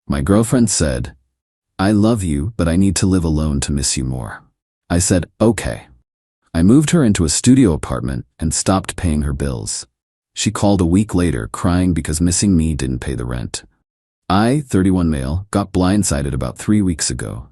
My girlfriend said, "I love you, but I need to live alone to miss you more." I said, "Okay." I moved her into a studio apartment and stopped paying her bills. She called a week later crying because missing me didn't pay the rent. I, 31 male, got blindsided about 3 weeks ago.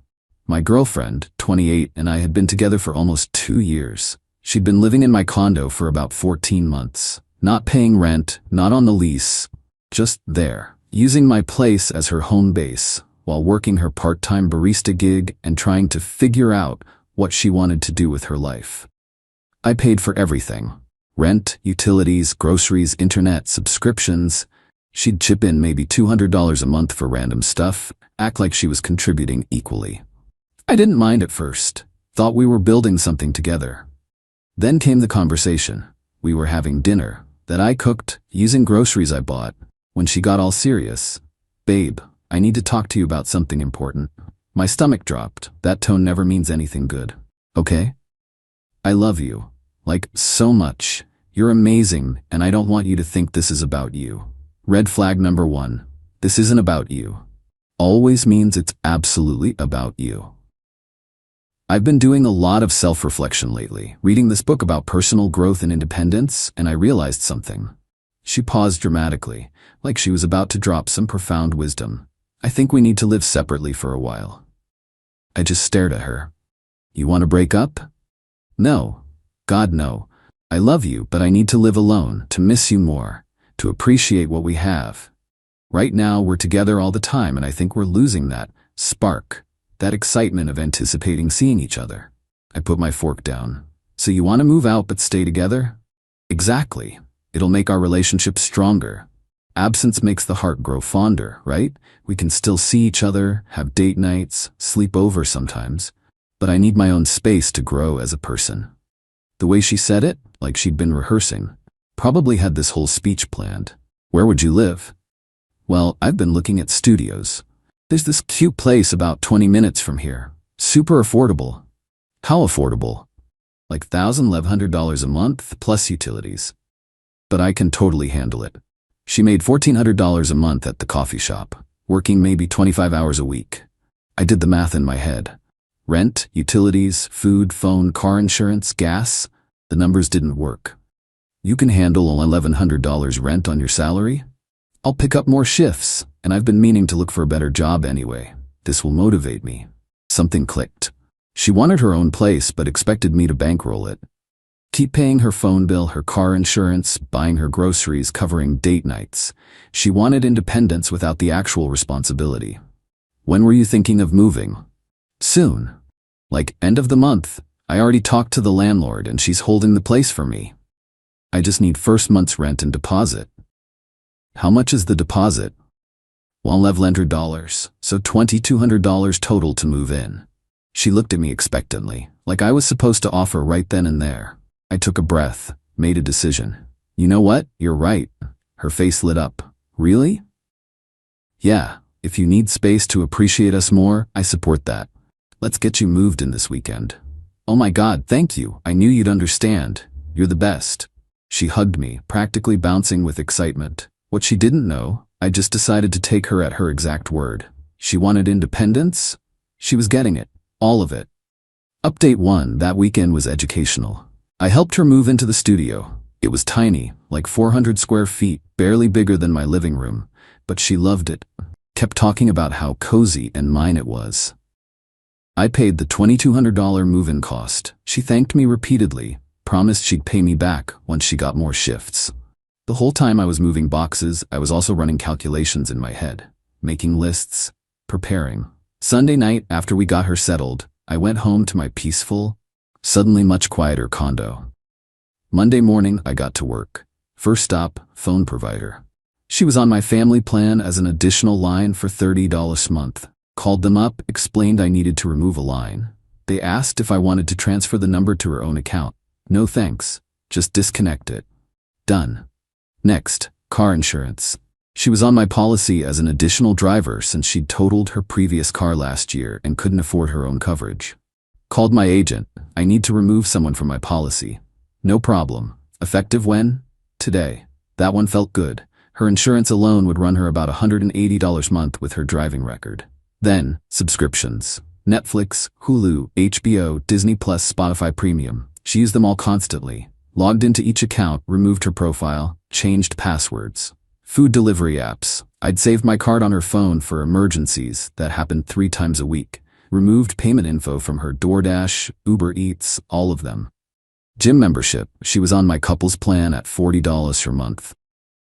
My girlfriend, 28, and I had been together for almost 2 years. She'd been living in my condo for about 14 months. Not paying rent, not on the lease, just there, using my place as her home base, while working her part-time barista gig and trying to figure out what she wanted to do with her life. I paid for everything. Rent, utilities, groceries, internet, subscriptions. She'd chip in maybe $200 a month for random stuff, act like she was contributing equally. I didn't mind at first, thought we were building something together. Then came the conversation. We were having dinner that I cooked, using groceries I bought, when she got all serious. "Babe, I need to talk to you about something important." My stomach dropped. That tone never means anything good. "Okay? I love you. Like, so much. You're amazing, and I don't want you to think this is about you." Red flag number 1. This isn't about you. Always means it's absolutely about you. I've been doing a lot of self-reflection lately, reading this book about personal growth and independence, and I realized something. She paused dramatically, like she was about to drop some profound wisdom. "I think we need to live separately for a while." I just stared at her. "You want to break up?" "No. God, no. I love you, but I need to live alone, to miss you more, to appreciate what we have. Right now, we're together all the time, and I think we're losing that spark, that excitement of anticipating seeing each other." I put my fork down. "So you want to move out but stay together?" "Exactly. It'll make our relationship stronger. Absence makes the heart grow fonder, right? We can still see each other, have date nights, sleep over sometimes, but I need my own space to grow as a person." The way she said it, like she'd been rehearsing, probably had this whole speech planned. "Where would you live?" "Well, I've been looking at studios. There's this cute place about 20 minutes from here. Super affordable." "How affordable?" "Like $1,100 a month, plus utilities." "But I can totally handle it." She made $1,400 a month at the coffee shop, working maybe 25 hours a week. I did the math in my head. Rent, utilities, food, phone, car insurance, gas. The numbers didn't work. "You can handle $1,100 rent on your salary?" "I'll pick up more shifts, and I've been meaning to look for a better job anyway. This will motivate me." Something clicked. She wanted her own place but expected me to bankroll it. Keep paying her phone bill, her car insurance, buying her groceries, covering date nights. She wanted independence without the actual responsibility. "When were you thinking of moving?" "Soon. Like end of the month. I already talked to the landlord and she's holding the place for me. I just need first month's rent and deposit." "How much is the deposit?" $1,100, so $2,200 total to move in. She looked at me expectantly, like I was supposed to offer right then and there. I took a breath, made a decision. "You know what? You're right." Her face lit up. "Really?" "Yeah, if you need space to appreciate us more, I support that. Let's get you moved in this weekend." "Oh my God, thank you. I knew you'd understand. You're the best." She hugged me, practically bouncing with excitement. What she didn't know, I just decided to take her at her exact word. She wanted independence. She was getting it. All of it. Update 1, that weekend was educational. I helped her move into the studio. It was tiny, like 400 square feet, barely bigger than my living room, but she loved it. Kept talking about how cozy and mine it was. I paid the $2,200 move-in cost. She thanked me repeatedly, promised she'd pay me back once she got more shifts. The whole time I was moving boxes, I was also running calculations in my head, making lists, preparing. Sunday night, after we got her settled, I went home to my peaceful, suddenly much quieter condo. Monday morning, I got to work. First stop, phone provider. She was on my family plan as an additional line for $30 a month. Called them up, explained I needed to remove a line. They asked if I wanted to transfer the number to her own account. No thanks, just disconnect it. Done. Next, car insurance. She was on my policy as an additional driver since she'd totaled her previous car last year and couldn't afford her own coverage. Called my agent. I need to remove someone from my policy. No problem. Effective when? Today. That one felt good. Her insurance alone would run her about $180 a month with her driving record. Then, subscriptions. Netflix, Hulu, HBO, Disney Plus, Spotify Premium. She used them all constantly. Logged into each account, removed her profile, changed passwords. Food delivery apps. I'd saved my card on her phone for emergencies that happened 3 times a week. Removed payment info from her DoorDash, Uber Eats, all of them. Gym membership. She was on my couple's plan at $40 per month.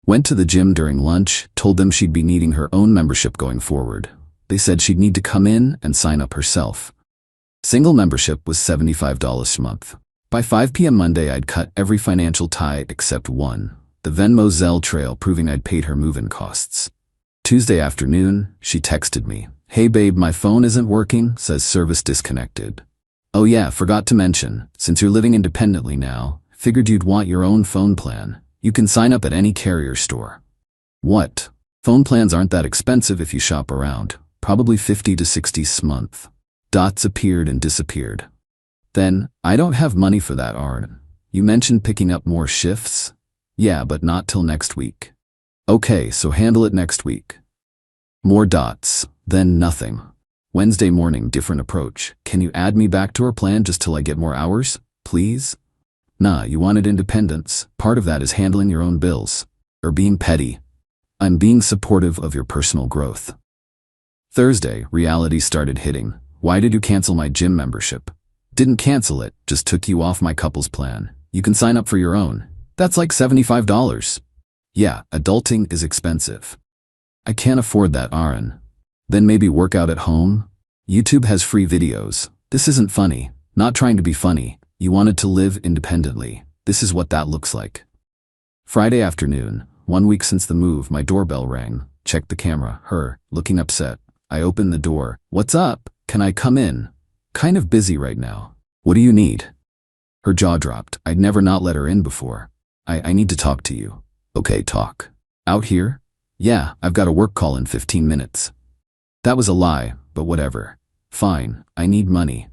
Went to the gym during lunch, told them she'd be needing her own membership going forward. They said she'd need to come in and sign up herself. Single membership was $75 a month. By 5 p.m. Monday, I'd cut every financial tie except one, the Venmo Zelle trail proving I'd paid her move-in costs. Tuesday afternoon, she texted me. "Hey babe, my phone isn't working, says service disconnected. Oh yeah, forgot to mention, since you're living independently now, figured you'd want your own phone plan. You can sign up at any carrier store." What? Phone plans aren't that expensive if you shop around. Probably $50 to $60 a month. Dots appeared and disappeared. Then, "I don't have money for that, Aaron. You mentioned picking up more shifts?" "Yeah, but not till next week." "Okay, so handle it next week." More dots, then nothing. Wednesday morning, different approach. "Can you add me back to our plan just till I get more hours, please?" "Nah, you wanted independence. Part of that is handling your own bills. Or being petty." "I'm being supportive of your personal growth." Thursday, reality started hitting. "Why did you cancel my gym membership?" "Didn't cancel it, just took you off my couple's plan. You can sign up for your own. That's like $75. "Yeah, adulting is expensive." "I can't afford that, Aaron." "Then maybe work out at home? YouTube has free videos. This isn't funny. Not trying to be funny. You wanted to live independently. This is what that looks like." Friday afternoon, 1 week since the move, my doorbell rang. Checked the camera, her, looking upset. I opened the door. "What's up? Can I come in? Kind of busy right now." "What do you need?" Her jaw dropped. I'd never not let her in before. I need to talk to you." "Okay, talk." "Out here?" "Yeah, I've got a work call in 15 minutes. That was a lie, but whatever. "Fine, I need money."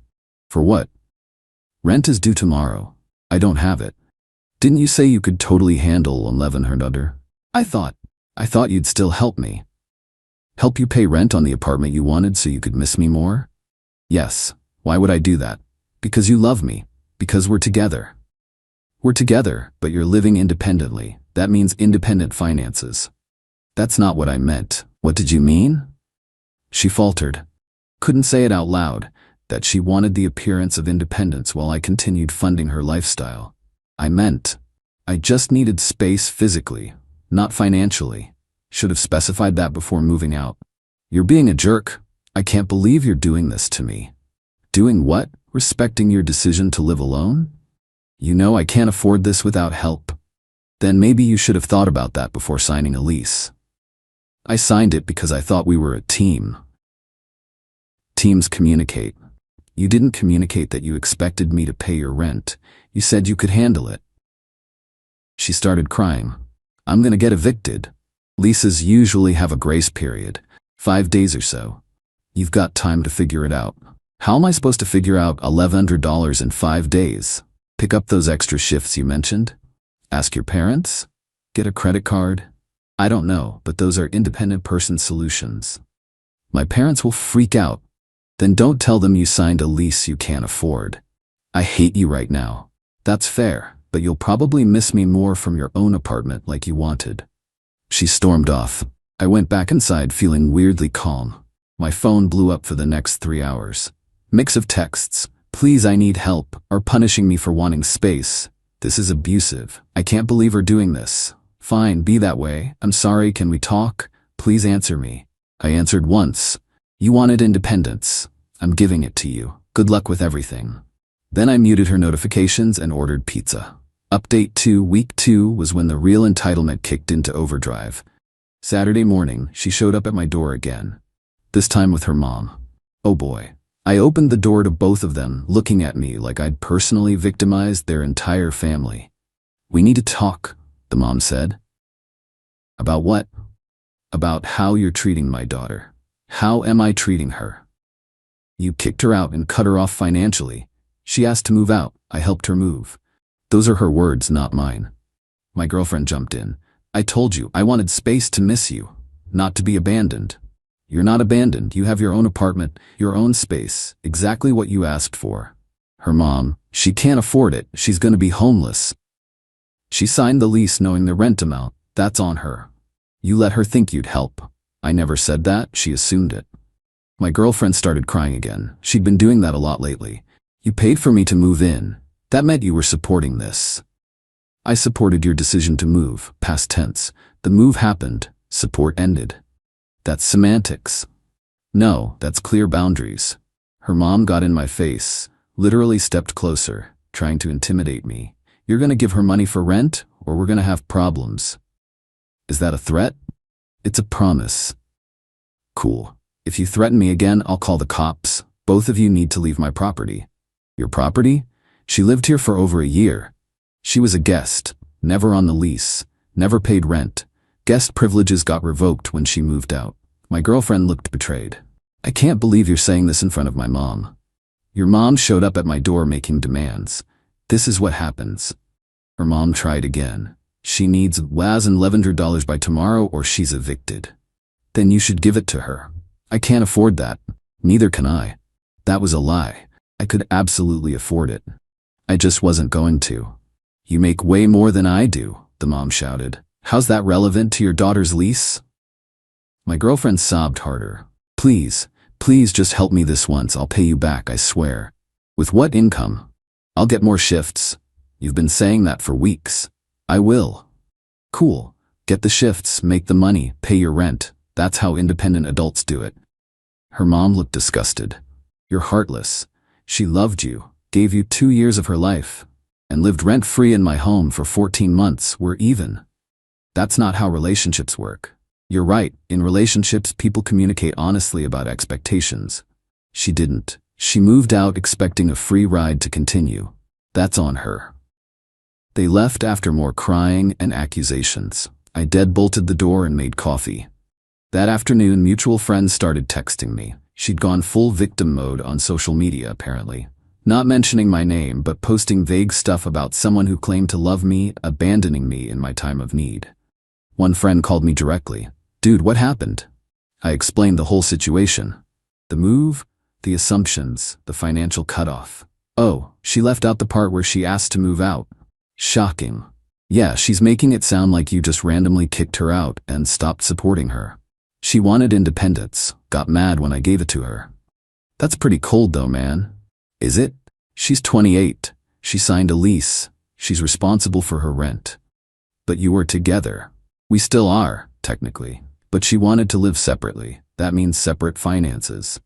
"For what?" "Rent is due tomorrow." "I don't have it." "Didn't you say you could totally handle 1100? I thought you'd still help me." "Help you pay rent on the apartment you wanted so you could miss me more?" "Yes. Why would I do that?" "Because you love me. Because we're together." "We're together, but you're living independently. That means independent finances." "That's not what I meant." "What did you mean?" She faltered. Couldn't say it out loud, that she wanted the appearance of independence while I continued funding her lifestyle. I meant, I just needed space physically, not financially. Should have specified that before moving out. "You're being a jerk. I can't believe you're doing this to me." "Doing what? Respecting your decision to live alone?" "You know I can't afford this without help." "Then maybe you should have thought about that before signing a lease." "I signed it because I thought we were a team." Teams communicate. You didn't communicate that you expected me to pay your rent. You said you could handle it. She started crying. "I'm gonna get evicted. Leases usually have a grace period, 5 days or so. You've got time to figure it out." "How am I supposed to figure out $1,100 in 5 days? Pick up those extra shifts you mentioned? Ask your parents? Get a credit card? I don't know, but those are independent person solutions." "My parents will freak out." "Then don't tell them you signed a lease you can't afford." "I hate you right now." "That's fair, but you'll probably miss me more from your own apartment like you wanted." She stormed off. I went back inside feeling weirdly calm. My phone blew up for the next 3 hours. Mix of texts. "Please, I need help," or punishing me for wanting space. "This is abusive. I can't believe we're doing this." "Fine, be that way. I'm sorry, can we talk? Please answer me." I answered once. "You wanted independence. I'm giving it to you. Good luck with everything." Then I muted her notifications and ordered pizza. Update 2, week 2 was when the real entitlement kicked into overdrive. Saturday morning, she showed up at my door again. This time with her mom. Oh boy. I opened the door to both of them, looking at me like I'd personally victimized their entire family. "We need to talk," the mom said. "About what?" "About how you're treating my daughter." "How am I treating her?" "You kicked her out and cut her off financially. She asked to move out. I helped her move." Those are her words, not mine. My girlfriend jumped in. I told you I wanted space to miss you, not to be abandoned. You're not abandoned. You have your own apartment, your own space, exactly what you asked for. Her mom, she can't afford it. She's gonna be homeless. She signed the lease knowing the rent amount. That's on her. You let her think you'd help. I never said that. She assumed it. My girlfriend started crying again. She'd been doing that a lot lately. You paid for me to move in. That meant you were supporting this. I supported your decision to move, past tense. The move happened, support ended. That's semantics. No, that's clear boundaries. Her mom got in my face, literally stepped closer, trying to intimidate me. You're gonna give her money for rent, or we're gonna have problems. Is that a threat? It's a promise. Cool. If you threaten me again, I'll call the cops. Both of you need to leave my property. Your property? She lived here for over a year. She was a guest, never on the lease, never paid rent. Guest privileges got revoked when she moved out. My girlfriend looked betrayed. I can't believe you're saying this in front of my mom. Your mom showed up at my door making demands. This is what happens. Her mom tried again. She needs $1,100 by tomorrow or she's evicted. Then you should give it to her. I can't afford that. Neither can I. That was a lie. I could absolutely afford it. I just wasn't going to. You make way more than I do, the mom shouted. How's that relevant to your daughter's lease? My girlfriend sobbed harder. Please, please just help me this once. I'll pay you back, I swear. With what income? I'll get more shifts. You've been saying that for weeks. I will. Cool. Get the shifts, make the money, pay your rent. That's how independent adults do it. Her mom looked disgusted. You're heartless. She loved you, gave you 2 years of her life, and lived rent-free in my home for 14 months. We're even. That's not how relationships work. You're right, in relationships people communicate honestly about expectations. She didn't. She moved out expecting a free ride to continue. That's on her. They left after more crying and accusations. I deadbolted the door and made coffee. That afternoon, mutual friends started texting me. She'd gone full victim mode on social media, apparently. Not mentioning my name, but posting vague stuff about someone who claimed to love me, abandoning me in my time of need. One friend called me directly. Dude, what happened? I explained the whole situation. The move, the assumptions, the financial cutoff. Oh, she left out the part where she asked to move out. Shocking. Yeah, she's making it sound like you just randomly kicked her out and stopped supporting her. She wanted independence, got mad when I gave it to her. That's pretty cold though, man. Is it? She's 28. She signed a lease. She's responsible for her rent. But you were together. We still are, technically. But she wanted to live separately. That means separate finances.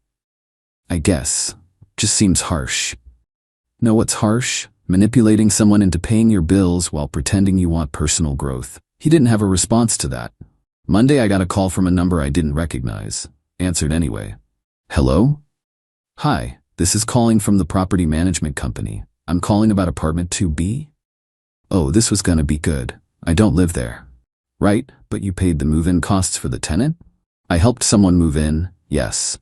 I guess. Just seems harsh. Know what's harsh? Manipulating someone into paying your bills while pretending you want personal growth. He didn't have a response to that. Monday I got a call from a number I didn't recognize. Answered anyway. Hello? Hi, this is calling from the property management company. I'm calling about apartment 2B? Oh, this was gonna be good. I don't live there. Right, but you paid the move-in costs for the tenant? I helped someone move in, yes.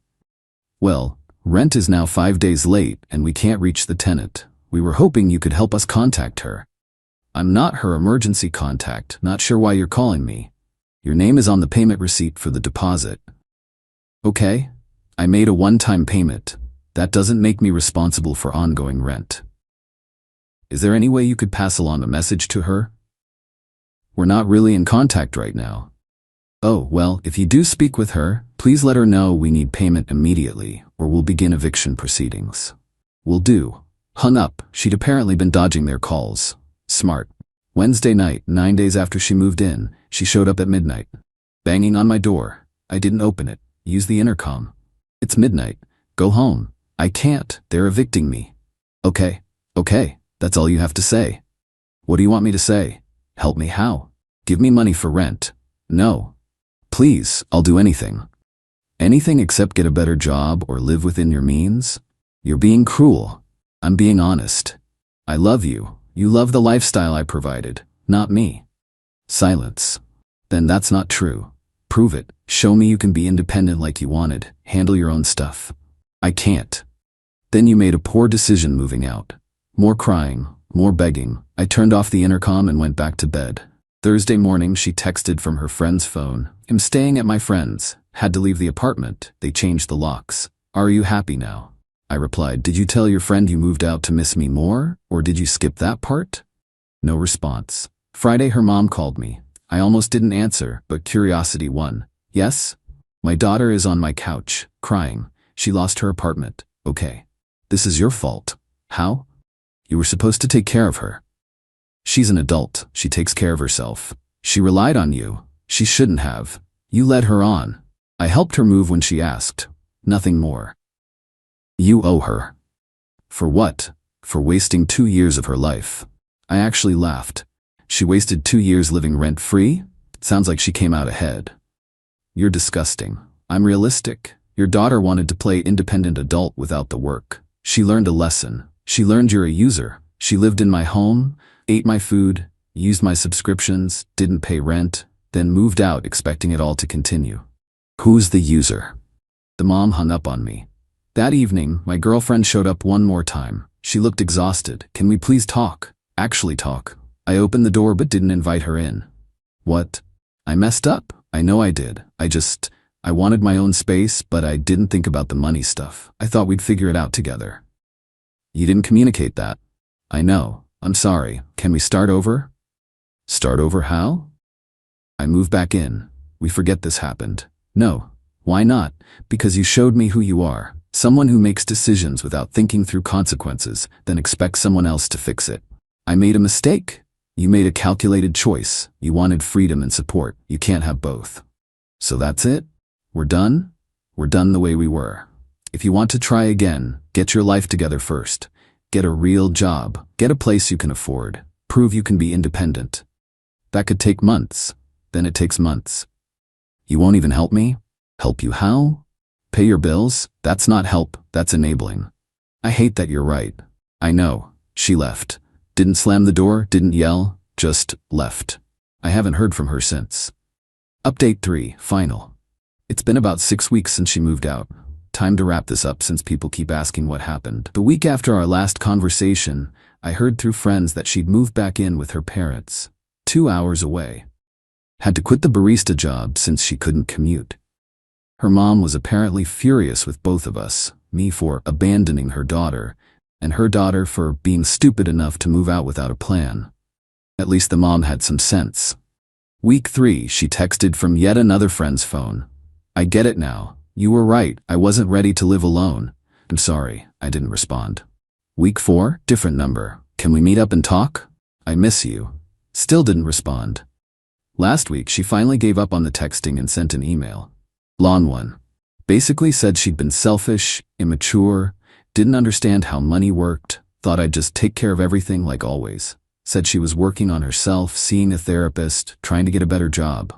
Well, rent is now 5 days late and we can't reach the tenant. We were hoping you could help us contact her. I'm not her emergency contact, not sure why you're calling me. Your name is on the payment receipt for the deposit. Okay, I made a one-time payment. That doesn't make me responsible for ongoing rent. Is there any way you could pass along a message to her? We're not really in contact right now. Oh, well, if you do speak with her, please let her know we need payment immediately, or we'll begin eviction proceedings. Will do. Hung up. She'd apparently been dodging their calls. Smart. Wednesday night, 9 days after she moved in, she showed up at midnight. Banging on my door. I didn't open it. Use the intercom. It's midnight. Go home. I can't. They're evicting me. Okay. Okay. That's all you have to say. What do you want me to say? Help me how? Give me money for rent. No. Please, I'll do anything. Anything except get a better job or live within your means? You're being cruel. I'm being honest. I love you. You love the lifestyle I provided, not me. Silence. Then that's not true. Prove it. Show me you can be independent like you wanted. Handle your own stuff. I can't. Then you made a poor decision moving out. More crying, more begging. I turned off the intercom and went back to bed. Thursday morning, she texted from her friend's phone. I'm staying at my friend's. Had to leave the apartment. They changed the locks. Are you happy now? I replied, did you tell your friend you moved out to miss me more, or did you skip that part? No response. Friday, her mom called me. I almost didn't answer, but curiosity won. Yes? My daughter is on my couch, crying. She lost her apartment. Okay. This is your fault. How? You were supposed to take care of her. She's an adult. She takes care of herself. She relied on you. She shouldn't have. You led her on. I helped her move when she asked. Nothing more. You owe her. For what? For wasting 2 years of her life. I actually laughed. She wasted 2 years living rent-free? Sounds like she came out ahead. You're disgusting. I'm realistic. Your daughter wanted to play independent adult without the work. She learned a lesson. She learned you're a user. She lived in my home, ate my food, used my subscriptions, didn't pay rent, then moved out expecting it all to continue. Who's the user? The mom hung up on me. That evening, my girlfriend showed up one more time. She looked exhausted. Can we please talk? Actually talk. I opened the door but didn't invite her in. What? I messed up. I know I did. I wanted my own space, but I didn't think about the money stuff. I thought we'd figure it out together. You didn't communicate that. I know. I'm sorry. Can we start over? Start over how? I move back in. We forget this happened. No. Why not? Because you showed me who you are. Someone who makes decisions without thinking through consequences, then expects someone else to fix it. I made a mistake. You made a calculated choice. You wanted freedom and support. You can't have both. So that's it? We're done? We're done the way we were. If you want to try again, get your life together first. Get a real job. Get a place you can afford. Prove you can be independent. That could take months. Then it takes months. You won't even help me? Help you how? Pay your bills? That's not help, that's enabling. I hate that you're right. I know. She left. Didn't slam the door, didn't yell, just left. I haven't heard from her since. Update 3, final. It's been about 6 weeks since she moved out. Time to wrap this up since people keep asking what happened. The week after our last conversation, I heard through friends that she'd moved back in with her parents, 2 hours away. Had to quit the barista job since she couldn't commute. Her mom was apparently furious with both of us, me for abandoning her daughter, and her daughter for being stupid enough to move out without a plan. At least the mom had some sense. Week 3, she texted from yet another friend's phone. I get it now. You were right. I wasn't ready to live alone. I'm sorry. I didn't respond. Week 4, different number. Can we meet up and talk? I miss you. Still didn't respond. Last week, she finally gave up on the texting and sent an email. Long one. Basically said she'd been selfish, immature, didn't understand how money worked, thought I'd just take care of everything like always. Said she was working on herself, seeing a therapist, trying to get a better job.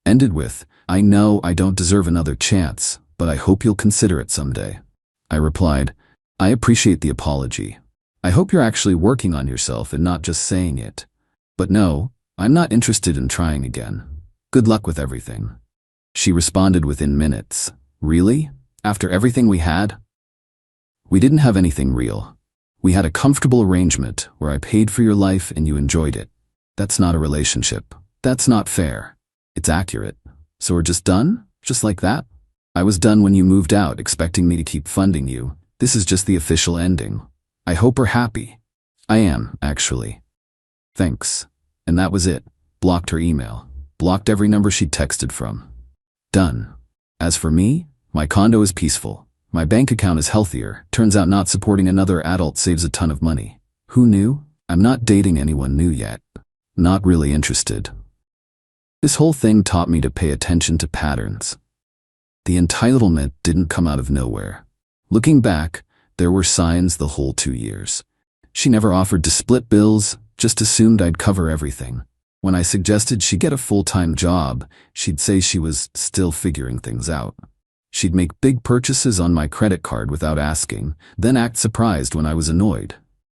Ended with, I know I don't deserve another chance, but I hope you'll consider it someday. I replied, I appreciate the apology. I hope you're actually working on yourself and not just saying it. But no, I'm not interested in trying again. Good luck with everything. She responded within minutes. Really? After everything we had? We didn't have anything real. We had a comfortable arrangement where I paid for your life and you enjoyed it. That's not a relationship. That's not fair. It's accurate. So we're just done? Just like that? I was done when you moved out, expecting me to keep funding you. This is just the official ending. I hope we're happy. I am, actually. Thanks. And that was it. Blocked her email. Blocked every number she'd texted from. Done. As for me, my condo is peaceful. My bank account is healthier. Turns out not supporting another adult saves a ton of money. Who knew? I'm not dating anyone new yet. Not really interested. This whole thing taught me to pay attention to patterns. The entitlement didn't come out of nowhere. Looking back, there were signs the whole 2 years. She never offered to split bills, just assumed I'd cover everything. When I suggested she get a full-time job, she'd say she was still figuring things out. She'd make big purchases on my credit card without asking, then act surprised when I was annoyed.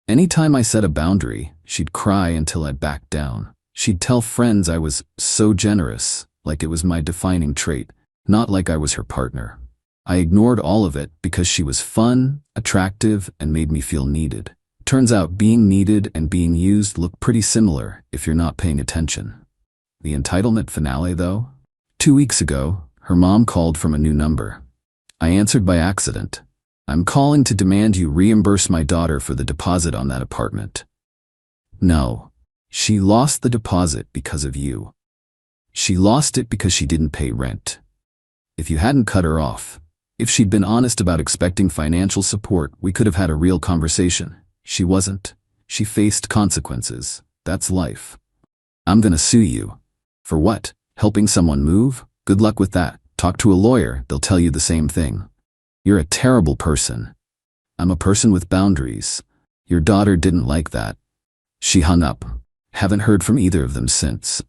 Anytime I set a boundary, she'd cry until I'd back down. She'd tell friends I was so generous, like it was my defining trait, not like I was her partner. I ignored all of it because she was fun, attractive, and made me feel needed. Turns out being needed and being used look pretty similar if you're not paying attention. The entitlement finale, though? 2 weeks ago, her mom called from a new number. I answered by accident. I'm calling to demand you reimburse my daughter for the deposit on that apartment. No. She lost the deposit because of you. She lost it because she didn't pay rent. If you hadn't cut her off, if she'd been honest about expecting financial support, we could have had a real conversation. She wasn't. She faced consequences. That's life. I'm gonna sue you. For what? Helping someone move? Good luck with that. Talk to a lawyer, they'll tell you the same thing. You're a terrible person. I'm a person with boundaries. Your daughter didn't like that. She hung up. Haven't heard from either of them since.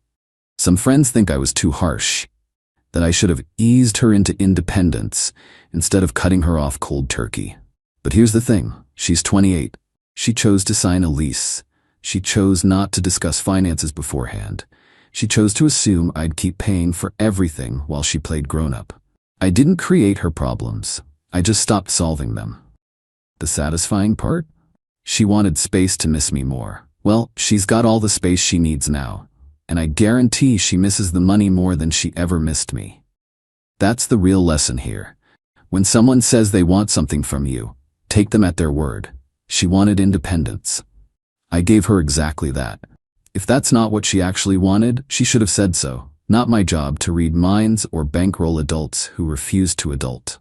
Some friends think I was too harsh, that I should have eased her into independence instead of cutting her off cold turkey. But here's the thing, she's 28. She chose to sign a lease. She chose not to discuss finances beforehand. She chose to assume I'd keep paying for everything while she played grown-up. I didn't create her problems. I just stopped solving them. The satisfying part? She wanted space to miss me more. Well, she's got all the space she needs now, and I guarantee she misses the money more than she ever missed me. That's the real lesson here. When someone says they want something from you, take them at their word. She wanted independence. I gave her exactly that. If that's not what she actually wanted, she should have said so. Not my job to read minds or bankroll adults who refuse to adult.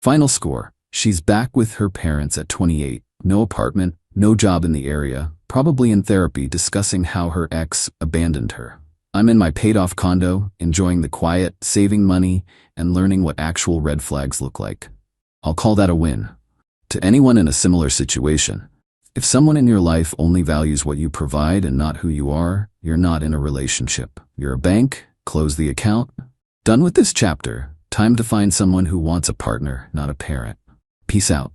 Final score. She's back with her parents at 28. No apartment, no job in the area, probably in therapy discussing how her ex abandoned her. I'm in my paid-off condo, enjoying the quiet, saving money, and learning what actual red flags look like. I'll call that a win. To anyone in a similar situation, if someone in your life only values what you provide and not who you are, you're not in a relationship. You're a bank, close the account. Done with this chapter, time to find someone who wants a partner, not a parent. Peace out.